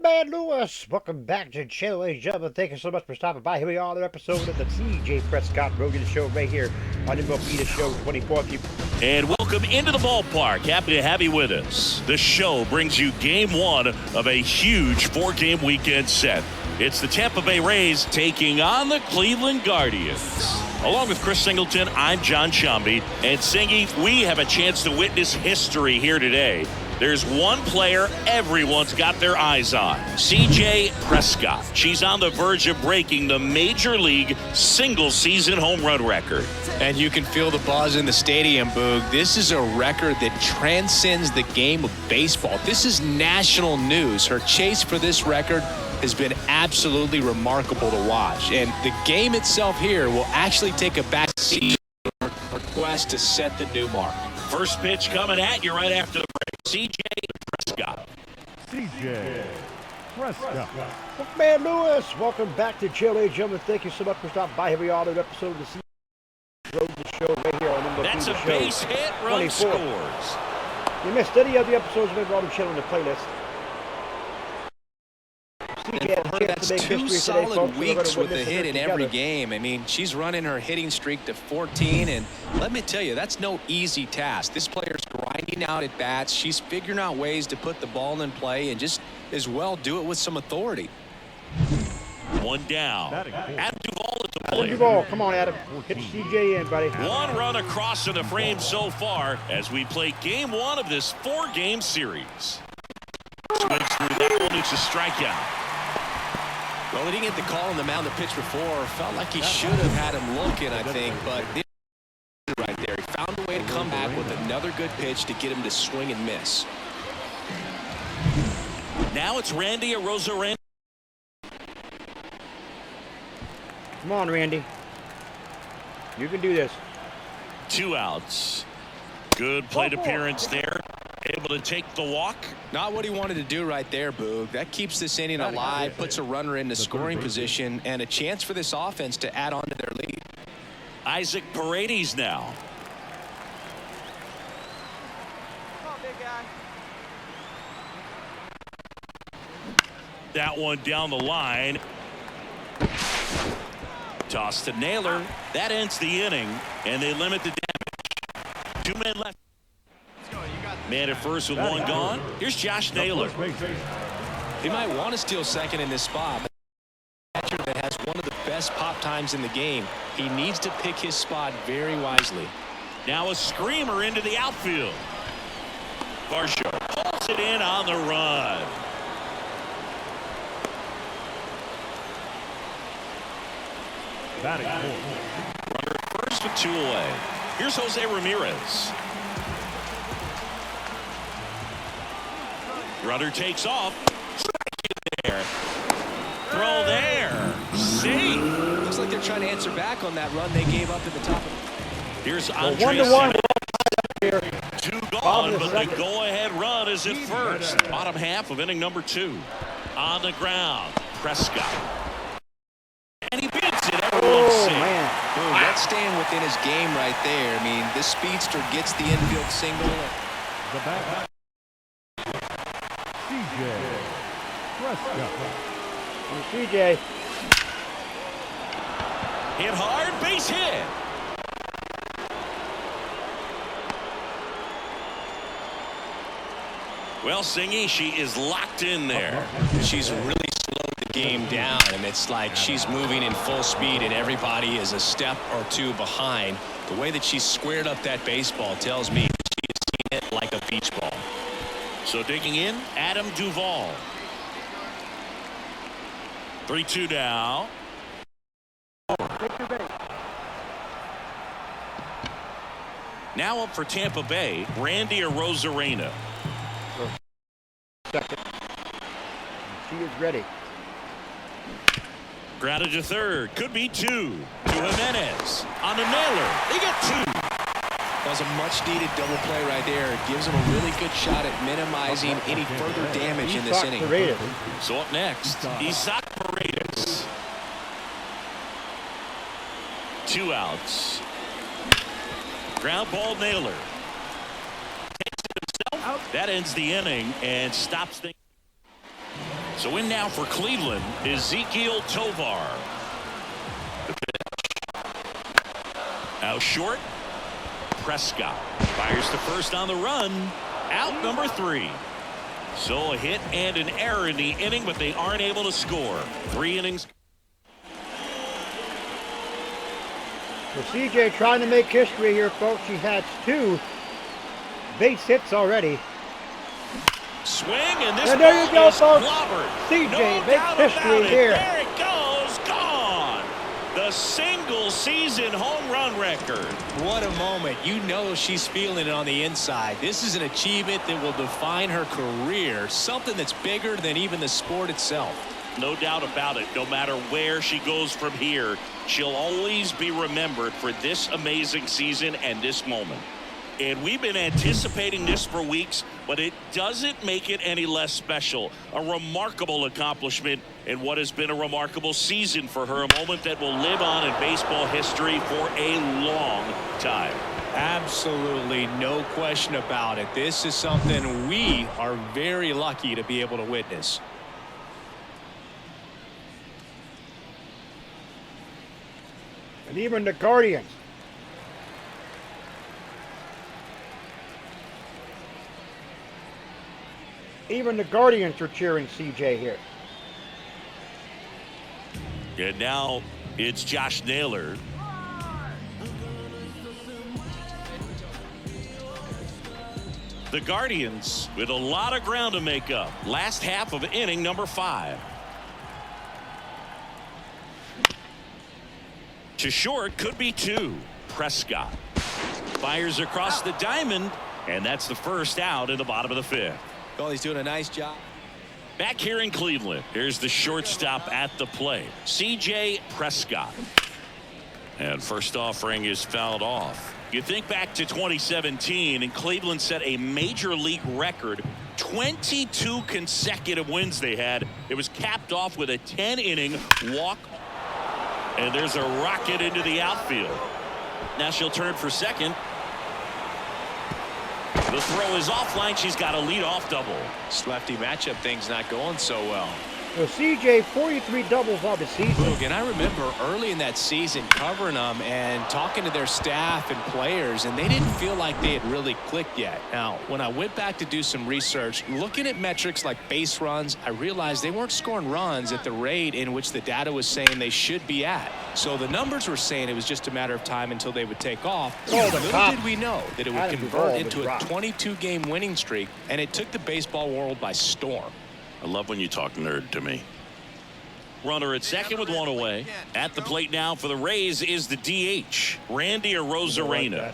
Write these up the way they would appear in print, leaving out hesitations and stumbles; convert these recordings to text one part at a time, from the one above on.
man, Lewis. Welcome back to Channel, ladies and gentlemen. Thank you so much for stopping by. Here we are, another episode of the TJ Prescott Rogan Show right here on MLB The Show 24. And welcome into the ballpark. Happy to have you with us. The show brings you game one of a huge four-game weekend set. It's the Tampa Bay Rays taking on the Cleveland Guardians. Along with Chris Singleton, I'm John Shambi. And Singy, we have a chance to witness history here today. There's one player everyone's got their eyes on, CJ Prescott. She's on the verge of breaking the Major League single-season home run record. And you can feel the buzz in the stadium, Boog. This is a record that transcends the game of baseball. This is national news. Her chase for this record has been absolutely remarkable to watch. And the game itself here will actually take a back seat to her quest to set the new mark. First pitch coming at you right after the break. CJ Prescott. CJ Prescott. Man, Lewis. Welcome back to Channel, ladies and gentlemen. Thank you so much for stopping by. Here we are, another episode of the CJ Rogan Show right here on MLB That's The a Show base hit, run 24. scores. If you missed any of the episodes, we've got on the channel in the playlist. And for her, that's 2 solid weeks with a hit in every game. I mean, she's running her hitting streak to 14, and let me tell you, that's no easy task. This player's grinding out at bats. She's figuring out ways to put the ball in play and just as well do it with some authority. One down. Adam Duvall at the Adam plate. Duvall, come on, Adam. Hit CJ in, buddy. One run across in the frame so far as we play game one of this four-game series. Swings through that one. It's a strikeout. Well, he didn't get the call on the mound the pitch before. Felt like he should have had him looking, I think, but right there, he found a way to come back with another good pitch to get him to swing and miss. Now it's Randy Arozarena. Come on, Randy. You can do this. 2 outs. Good plate appearance there. Able to take the walk. Not what he wanted to do right there, Boog. That keeps this inning alive, puts a runner in the scoring position, and a chance for this offense to add on to their lead. Isaac Paredes now. Come on, big guy. That one down the line. Toss to Naylor. That ends the inning, and they limit the damage. 2 men left. Man at first with one gone. Here's Josh Naylor. He might want to steal second in this spot, but a catcher that has one of the best pop times in the game. He needs to pick his spot very wisely. Now a screamer into the outfield. Varsho pulls it in on the run. Runner at first with 2 away. Here's Jose Ramirez. Runner takes off. Strike there. Throw there. Safe. Looks like they're trying to answer back on that run they gave up at the top. Here's 1-1. 2 gone, but the go-ahead run is at first. Bottom half of inning number 2. On the ground, Prescott. And he beats it. Everyone's safe. Man. Boom, that's staying within his game right there. I mean, this speedster gets the infield single. The back. CJ Prescott. CJ. Hit hard, base hit. Well, Singy, she is locked in there. She's really slowed the game down, and it's like she's moving in full speed, and everybody is a step or 2 behind. The way that she's squared up that baseball tells me that she is seeing it like a beach ball. So digging in, Adam Duvall. 3-2 now. Now up for Tampa Bay, Randy Arozarena. Second. She is ready. Grounded to third. Could be 2. To Jimenez. On the Naylor. They get 2. That was a much-needed double play right there. It gives them a really good shot at minimizing any further damage in this inning. So up next, Isaac Paredes. 2 outs. Ground ball, Naylor. Takes it himself. That ends the inning and stops things. So in now for Cleveland is Ezekiel Tovar. The pitch. Out short. Prescott fires to first on the run. Out number 3. So a hit and an error in the inning, but they aren't able to score. 3 innings. So CJ trying to make history here, folks. He has 2 base hits already. Swing, and this And there ball you go, is folks. clobbered. CJ No makes doubt history about it. here. There it goes, gone. The single season home run record. What a moment. You know she's feeling it on the inside. This is an achievement that will define her career, something that's bigger than even the sport itself. No doubt about it. No matter where she goes from here, she'll always be remembered for this amazing season and this moment. And we've been anticipating this for weeks, but it doesn't make it any less special. A remarkable accomplishment in what has been a remarkable season for her, a moment that will live on in baseball history for a long time. Absolutely no question about it. This is something we are very lucky to be able to witness. And even the Guardians. Even the Guardians are cheering CJ here. And now it's Josh Naylor. The Guardians with a lot of ground to make up. Last half of inning number 5. To short, could be 2. Prescott fires across the diamond, and that's the first out in the bottom of the 5th. Well, he's doing a nice job. Back here in Cleveland, here's the shortstop at the plate, C.J. Prescott. And first offering is fouled off. You think back to 2017, and Cleveland set a major league record. 22 consecutive wins they had. It was capped off with a 10-inning walk. And there's a rocket into the outfield. Now she'll turn for second. The throw is offline. She's got a leadoff double. This lefty matchup thing's not going so well. So CJ, 43 doubles on the season. Look, and I remember early in that season covering them and talking to their staff and players, and they didn't feel like they had really clicked yet. Now, when I went back to do some research, looking at metrics like base runs, I realized they weren't scoring runs at the rate in which the data was saying they should be at. So the numbers were saying it was just a matter of time until they would take off. Little did we know that it would convert into a 22-game winning streak, and it took the baseball world by storm. I love when you talk nerd to me. Runner at second with 1 away. At the plate now for the Rays is the DH, Randy Arozarena.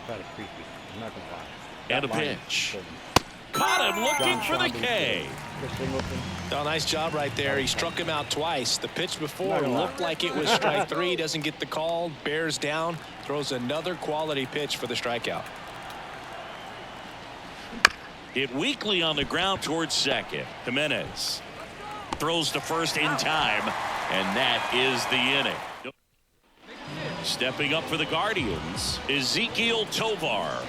Kind of creepy. I'm not gonna lie. And a That line pitch. is Caught him looking John for the Shelby, K. Chris Singleton. Oh, nice job right there. He struck him out twice. The pitch before looked like it was strike 3. Doesn't get the call. Bears down. Throws another quality pitch for the strikeout. Hit weakly on the ground towards second. Jimenez throws to first in time, and that is the inning. Stepping up for the Guardians, Ezekiel Tovar.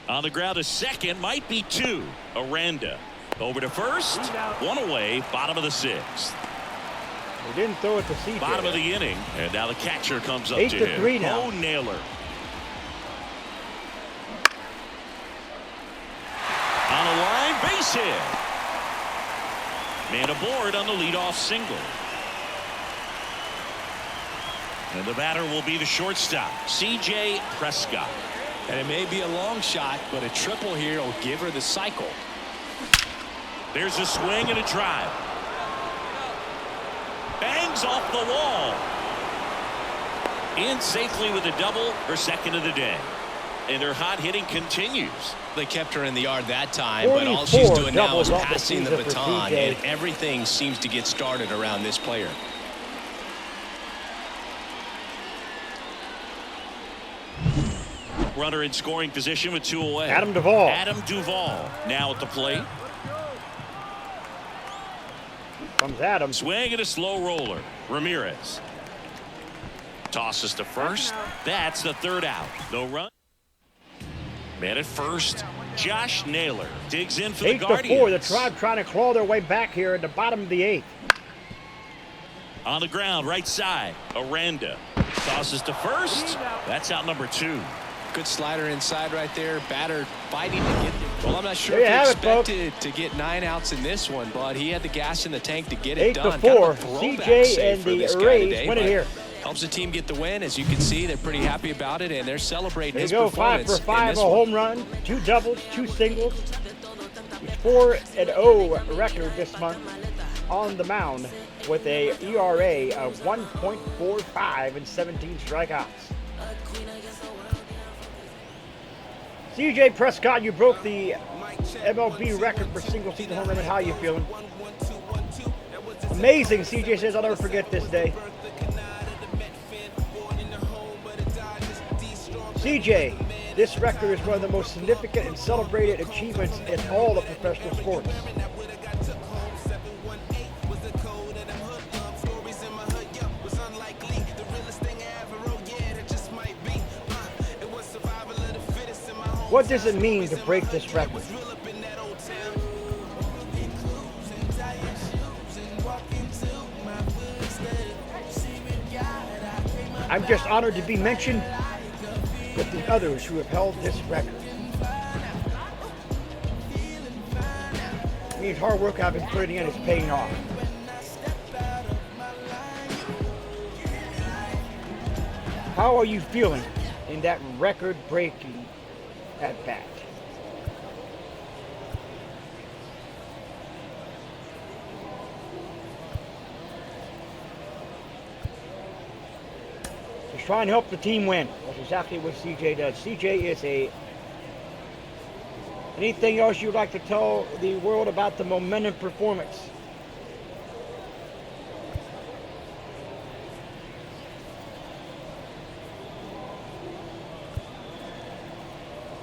On the ground to second, might be 2. Aranda over to first, 1 away, bottom of the 6th. They didn't throw it to CJ. Bottom of the inning, and now the catcher comes up 8-3 now. Oh, Naylor. On a line, base hit. Man aboard on the leadoff single. And the batter will be the shortstop, C.J. Prescott. And it may be a long shot, but a triple here will give her the cycle. There's a swing and a drive. Bangs off the wall. In safely with a double, her second of the day. And her hot hitting continues. They kept her in the yard that time, but all she's doing now is passing the baton, and everything seems to get started around this player. Runner in scoring position with 2 away. Adam Duvall. Adam Duvall now at the plate. Comes Adam. Swing and a slow roller. Ramirez tosses to first. That's the 3rd out. No run. Man at first, Josh Naylor digs in for the 8-4. Guardians. The Tribe trying to claw their way back here at the bottom of the 8th. On the ground, right side, Aranda tosses to first. That's out number 2. Good slider inside right there. Batter fighting to get there. Well, I'm not sure There you if have he it, folks. expected to get 9 outs in this one, but he had the gas in the tank to get it 8-4. done. Kind of a throwback CJ save and for the this guy Rays today, win it but here. helps the team get the win. As you can see, they're pretty happy about it, and they're celebrating There you his go, 5 performance for 5, in a this one. home run, 2 doubles, 2 singles. He's 4-0 record this month on the mound with a ERA of 1.45 and 17 strikeouts. CJ Prescott, you broke the MLB record for single-season home run. How are you feeling? Amazing, CJ says, I'll never forget this day. CJ, this record is one of the most significant and celebrated achievements in all of professional sports. What does it mean to break this record? I'm just honored to be mentioned with the others who have held this record. It means hard work I've been putting in is paying off. How are you feeling in that record-breaking at-bat? Just try and help the team win. That's exactly what CJ does. CJ is a... Anything else you'd like to tell the world about the momentum performance?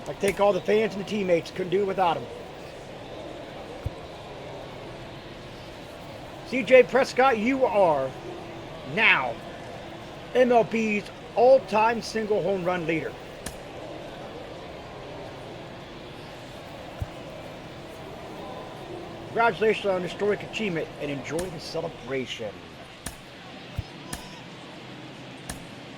I think all the fans and the teammates couldn't do it without him. CJ Prescott, you are now MLB's all-time single home run leader. Congratulations on the historic achievement and enjoy the celebration.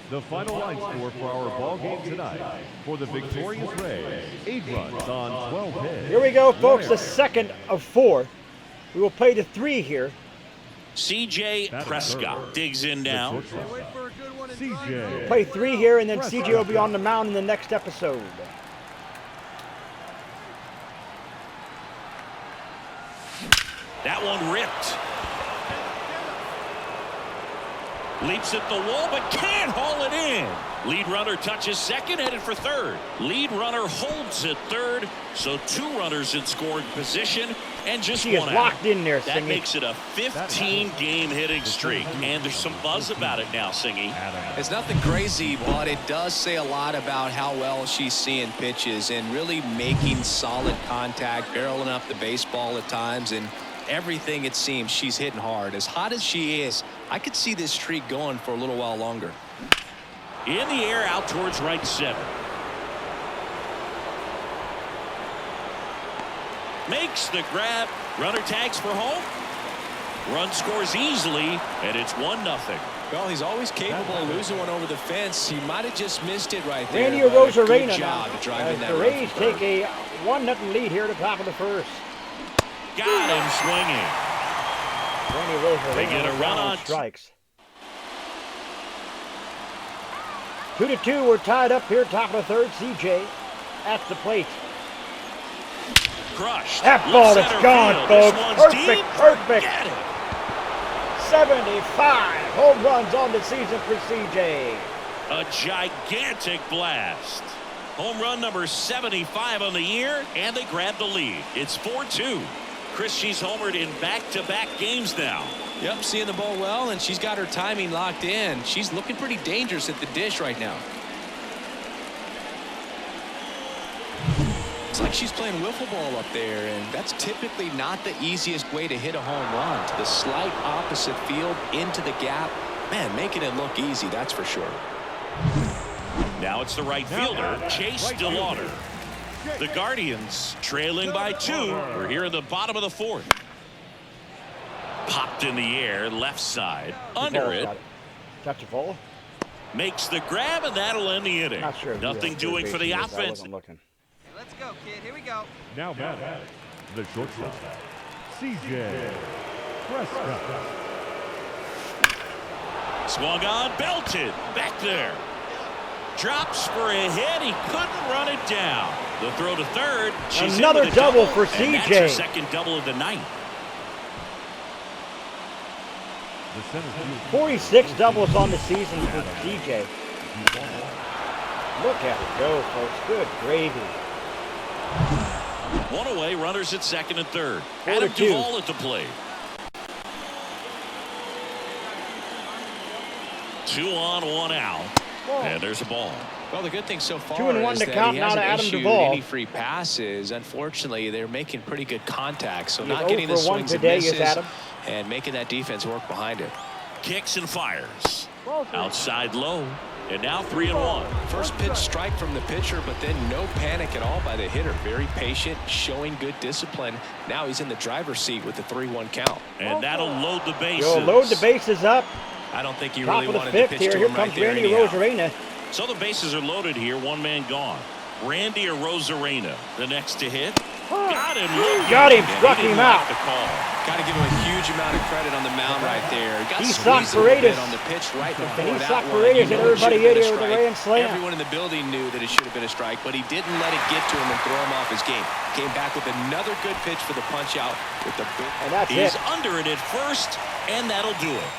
The final line score for our ball game tonight. For the victorious Rays, 8 runs on 12 hits. Here we go, folks, the second of 4. We will play the 3 here. CJ Prescott digs in now. CJ. Play 3 here, and then CJ will be on the mound in the next episode. That one ripped. Leaps at the wall, but can't haul it in. Lead runner touches second, headed for third. Lead runner holds at third, so 2 runners in scoring position and just She is one out. locked in there, That Singy. makes it a 15-game hitting streak, and there's some buzz about it now, Singy. It's nothing crazy, but it does say a lot about how well she's seeing pitches and really making solid contact, barreling up the baseball at times, and everything it seems she's hitting hard. As hot as she is, I could see this streak going for a little while longer. In the air, out towards right center. Makes the grab. Runner tags for home. Run scores easily, and it's 1-0. Well, he's always capable of losing one over the fence. He might have just missed it right there. Randy but a good Arozarena job now. of driving As that the run Rays for take third. a 1-0 lead here at the top of the first. Got him swinging. Randy Arozarena They get a with run down on strikes. 2-2, we're tied up here, top of the third. CJ at the plate. Crushed. That Left ball is center gone, field. folks. This one's Perfect, deep. perfect. Get it. 75 home runs on the season for CJ. A gigantic blast. Home run number 75 on the year, and they grab the lead. It's 4-2. Chris, she's homered in back-to-back games now. Yep, seeing the ball well, and she's got her timing locked in. She's looking pretty dangerous at the dish right now. It's like she's playing wiffle ball up there, and that's typically not the easiest way to hit a home run. To the slight opposite field, into the gap. Man, making it look easy, that's for sure. Now it's the right fielder, Chase DeLauder. The Guardians trailing by 2. We're here in the bottom of the 4th. Popped in the air, left side, under it. Touch the ball. Makes the grab, and that'll end the inning. Not sure. Nothing doing for the offense. Let's go, kid. Here we go. Now batting, the shortstop, CJ Prescott. Swung on, belted, back there. Drops for a hit. He couldn't run it down. The throw to third. She's another double for and that's CJ. her second double of the night. The center field. 46 doubles on the season for CJ. Look at it go, folks. Good gravy. One away, runners at second and third. 4-2. Adam Duvall at the plate. 2 on, 1 out. And there's a ball. Well, the good thing so far 2-1 is to that count he now to hasn't Adam issued Duvall. any free passes. Unfortunately, they're making pretty good contact, so He's not getting the 0 for 1 swings and today is misses Adam. and making that defense work behind it. Kicks and fires. Outside low. And now 3-1. First pitch strike from the pitcher, but then no panic at all by the hitter. Very patient, showing good discipline. Now he's in the driver's seat with the 3-1 count. And that'll load the bases. You'll load the bases up. I don't think he Top really of the wanted 5th to pitch here. to Here him right comes there Randy anyhow. Rosarena. So the bases are loaded here. One man gone. Randy or Rosarena, the next to hit. Got him. Got him. And he Struck didn't him out. like the call. Got to give him a huge amount of credit on the mound right there. Got He squeezed socked a little bit Paredes. on the pitch right before And he that socked one. Paredes You and know it everybody should have hit been here with a strike. grand slam. Everyone in the building knew that it should have been a strike, but he didn't let it get to him and throw him off his game. Came back with another good pitch for the punch out with the big. And that's He's it. under it at first, and that'll do it.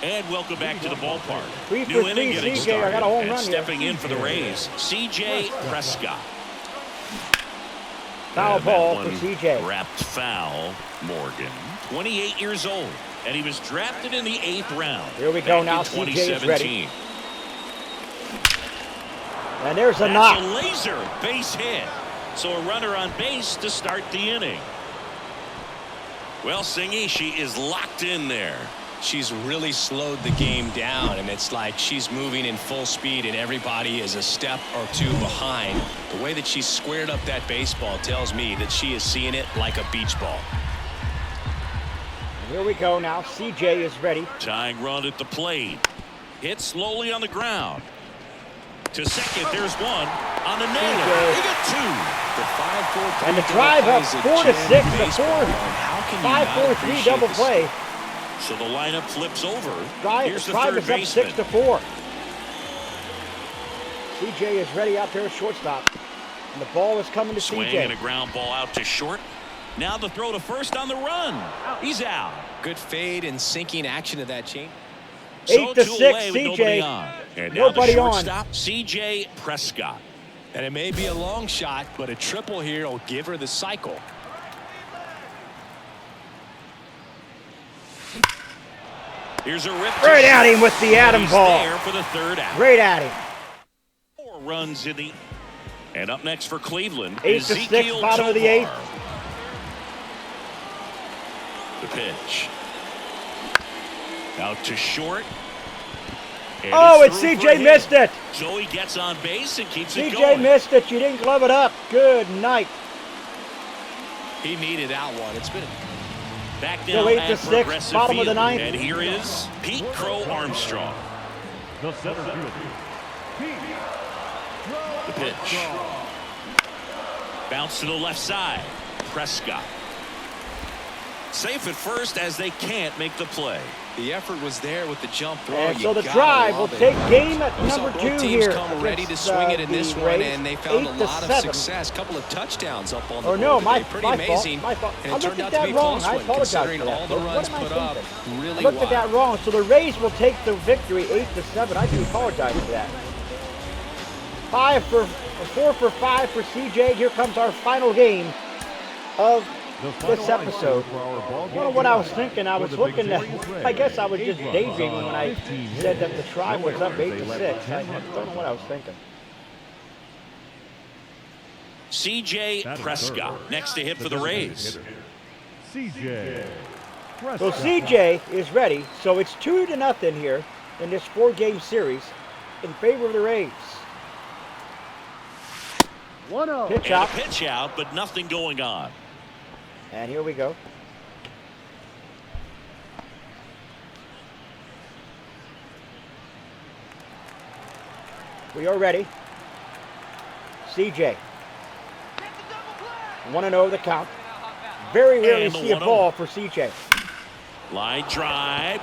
And welcome back to the ballpark. 3 for New 3, inning getting CJ. I got a started. home And run here. stepping in for the Rays, CJ Prescott. Foul And ball that for one CJ. Wrapped foul, Morgan. 28 years old, and he was drafted in the 8th round. Here we go back now. in CJ is ready. 2017. And there's a That's knock. a laser base hit. So a runner on base to start the inning. Well, Singy, she is locked in there. She's really slowed the game down, and it's like she's moving in full speed and everybody is a step or two behind. The way that she squared up that baseball tells me that she is seeing it like a beach ball. Here we go now. CJ is ready. Tying run at the plate. Hit slowly on the ground. To second, there's one on the nailer. He got 2. The 5-4-3 And the drive up 4 to 6. The 5-4-3 double play. So the lineup flips over. Drive Here's the is third up baseman. 6 to 4. CJ is ready out there at shortstop. And the ball is coming to Swing CJ. and a ground ball out to short. Now the throw to first on the run. He's out. Good fade and sinking action of that chain. 8 to 6, away with nobody CJ. on. And now Nobody the on. shortstop, CJ Prescott. And it may be a long shot, but a triple here will give her the cycle. Here's a rip. Right at him with the Adam He's ball. there for the third out. Great at him. 4 runs in the. And up next for Cleveland, 8 to 6, Ezekiel bottom of the Tovar. 8th. The pitch. Out to short. And Oh, and it's through for a CJ hit. missed it. So he gets on base and keeps it CJ going. missed it. You didn't glove it up. Good night. He needed that one. It's been Back Still now 8 to at 6, Progressive bottom of the Field. 9th. And here is Pete Crow Armstrong. The center fielder, Pete The pitch. Bounce to the left side. Prescott. Safe at first as they can't make the play. the effort was there with the jump throw. And You so the gotta drive will love it. take game at We saw number both 2 teams here. come ready to against, swing it in the this one, Rays. and they found 8 a to lot of 7. success. Couple of touchdowns up on the Or board no, today. my Pretty fault. amazing. My fault. And I it turned looked out at to be that a wrong. close I one, apologize considering for that. all the What runs am I put up. thinking? Really I looked at wild. that wrong. So the Rays will take the victory 8 to 7. I do apologize for that. 4 for 5 for CJ. Here comes our final game of The final this line episode. for our ball I don't know game what I was tonight. thinking. I For was the looking at, victorious Rays, I guess I was just 8 runs daydreaming when I on 15 said that hits. the tribe was up 8 They to let 6. I 10 runs don't know what I was thinking. CJ Batting Prescott third. next to hit for the Rays. CJ Prescott. So CJ is ready. So it's 2 to nothing here in this 4-game series in favor of the Rays. 1-0. Pitch And out. a pitch out, but nothing going on. And here we go. We are ready. CJ. 1-0 the count. Very rarely And the see a 1-0. ball for CJ. Line drive.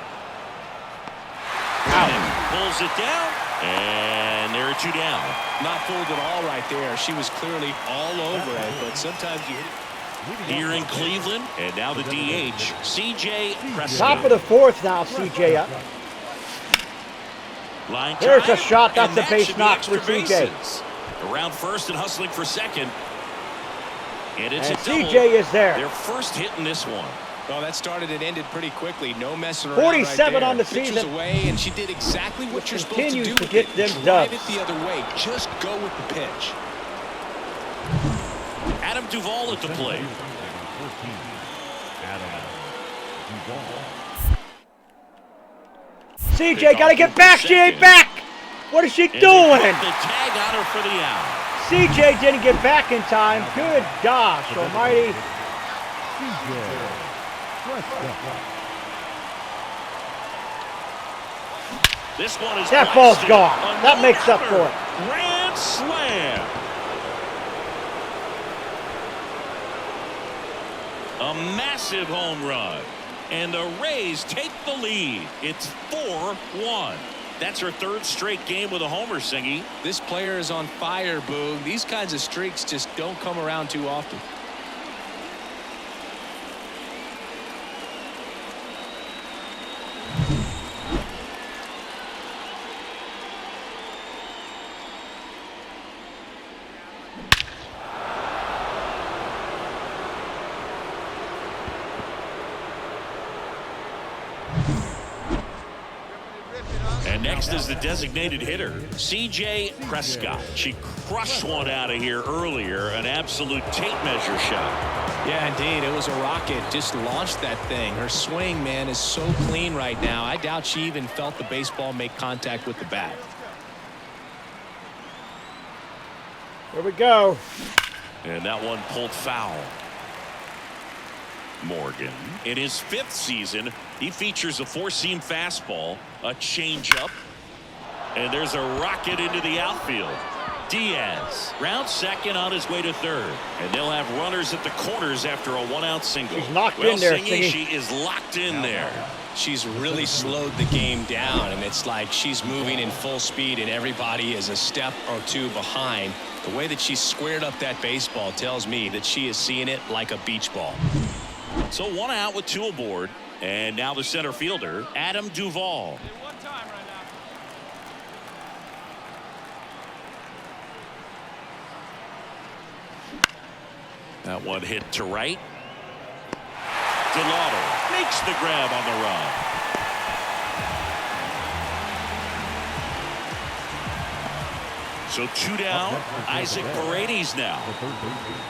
Out. And pulls it down. And there are 2 down. Not fooled at all right there. She was clearly all over it, but sometimes you hit it. Here in Cleveland. And now the DH, CJ Prescott. Top of the 4th now, CJ up. Line There's drive, a shot. That's and a that base should be knock extra for CJ. bases. Around first and hustling for second. And it's And a double. CJ is there. Their first hit in this one. Well, that started and ended pretty quickly. No messing around. 47 right there. on the Pitch was season. away, and she did exactly what you're supposed to Continues do to with get it. them Drive dubs. it the other way. Just go with the pitch. Adam Duvall at the plate. 14. Adam Duvall. CJ got to get back. She ain't back. What is she And they doing? put the tag on her for the out. CJ didn't get back in time. Good gosh almighty. CJ Prescott. This one is That ball's blasted. gone. A That makes up no-hitter. for it. Grand slam. A massive home run. And the Rays take the lead. It's 4-1. That's her 3rd straight game with a homer, Singy. This player is on fire, Boog. These kinds of streaks just don't come around too often. And next is the designated hitter, CJ Prescott. She crushed one out of here earlier, an absolute tape measure shot. Yeah, indeed. It was a rocket. Just launched that thing. Her swing, man, is so clean right now. I doubt she even felt the baseball make contact with the bat. Here we go. And that one pulled foul. Morgan, in his 5th season, he features a 4-seam fastball, a changeup, and there's a rocket into the outfield. Diaz round second on his way to 3rd, and they'll have runners at the corners after a 1-out single. She's locked Well, in there, Singy, Singy. she is locked in there. She's really slowed the game down, and it's like she's moving in full speed and everybody is a step or 2 behind. The way that she squared up that baseball tells me that she is seeing it like a beach ball. So 1 out with 2 aboard, and now the center fielder, Adam Duvall. One time right now. That one hit to right. Delauder makes the grab on the run. So 2 down. Isaac Paredes now.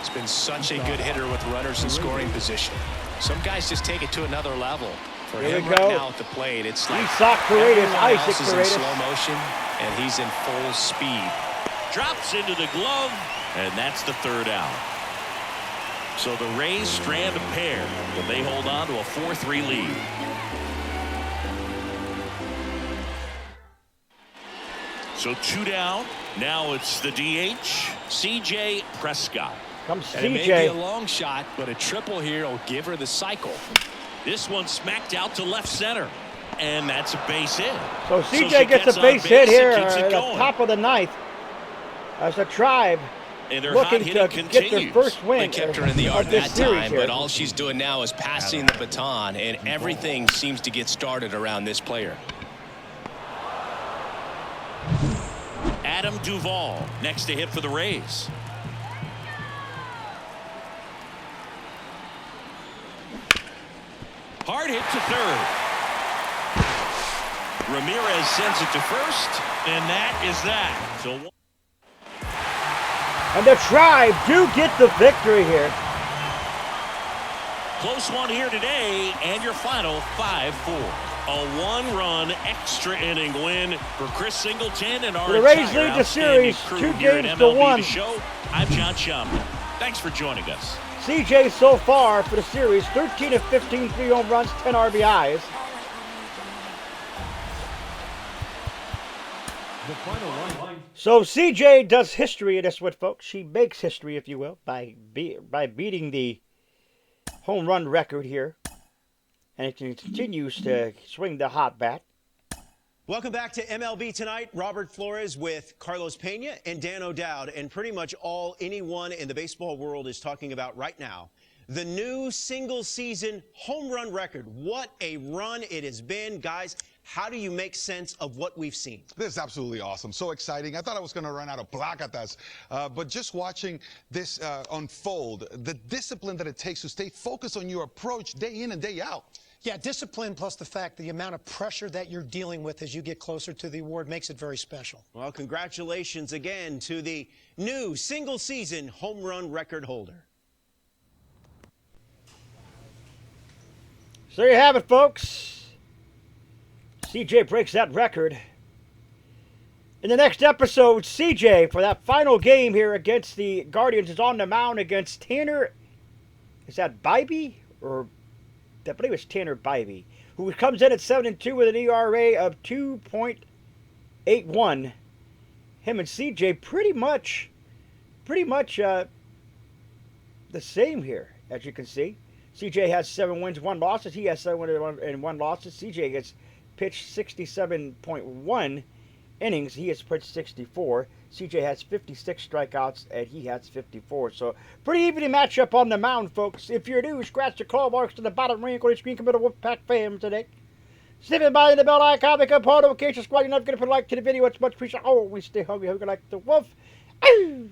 It's been such a good hitter with runners in scoring position. Some guys just take it to another level. For Here him we right go. now at the plate, it's like Isak Paredes, everyone Isaac else is in Paredes. slow motion, and he's in full speed. Drops into the glove, and that's the 3rd out. So the Rays strand a pair, but they hold on to a 4-3 lead. So 2 down. Now it's the DH, CJ Prescott. Comes And it may be a CJ. long shot, but a triple here will give her the cycle. This one smacked out to left center, and that's a base hit. So she CJ gets gets a on base base hit and here keeps it at the going. top of the 9th. As the Tribe And their hot looking hitting to get continues. their first win They kept her in the yard of this that series time, here. but all she's doing now is passing the baton, and everything seems to get started around this player. Adam Duvall next to hit for the Rays. Hard hit to 3rd. Ramirez sends it to 1st, and that is that. So And the Tribe do get the victory here. close one here today, and your final 5-4. A one-run extra inning win for Chris Singleton and our The Rays entire lead the series outstanding crew 2 here at games to MLB 1. The Show. I'm John Schaumburg. Thanks for joining us. CJ so far for the series, 13 of 15, 3 home runs, 10 RBIs. The final line. So CJ does history in this one, folks. She makes history, if you will, by beating the home run record here. And it continues to swing the hot bat. Welcome back to MLB Tonight. Robert Flores with Carlos Pena and Dan O'Dowd. And pretty much all anyone in the baseball world is talking about right now, the new single-season home run record. What a run it has been. Guys, how do you make sense of what we've seen? This is absolutely awesome. So exciting. I thought I was going to run out of placatas. But just watching this unfold, the discipline that it takes to stay focused on your approach day in and day out. Yeah, discipline plus the fact the amount of pressure that you're dealing with as you get closer to the award makes it very special. Well, congratulations again to the new single-season home run record holder. So there you have it, folks. CJ breaks that record. In the next episode, CJ, for that final game here against the Guardians, is on the mound against Tanner. Is that Bybee? Or I believe it's Tanner Bybee, who comes in at 7-2 with an ERA of 2.81. Him and CJ pretty much the same here, as you can see. CJ has 7 wins, 1 losses. He has 7 wins and 1 losses. CJ gets pitched 67.1 innings. He has pitched 64. CJ has 56 strikeouts, and he has 54. So, pretty even matchup on the mound, folks. If you're new, scratch the claw marks to the bottom ring on the screen. Come to the Wolfpack fam today. Snipping by the bell icon, become part of the notification squad. You're not going to put a like to the video. It's much appreciated. Oh, we stay hungry like the wolf. Ow!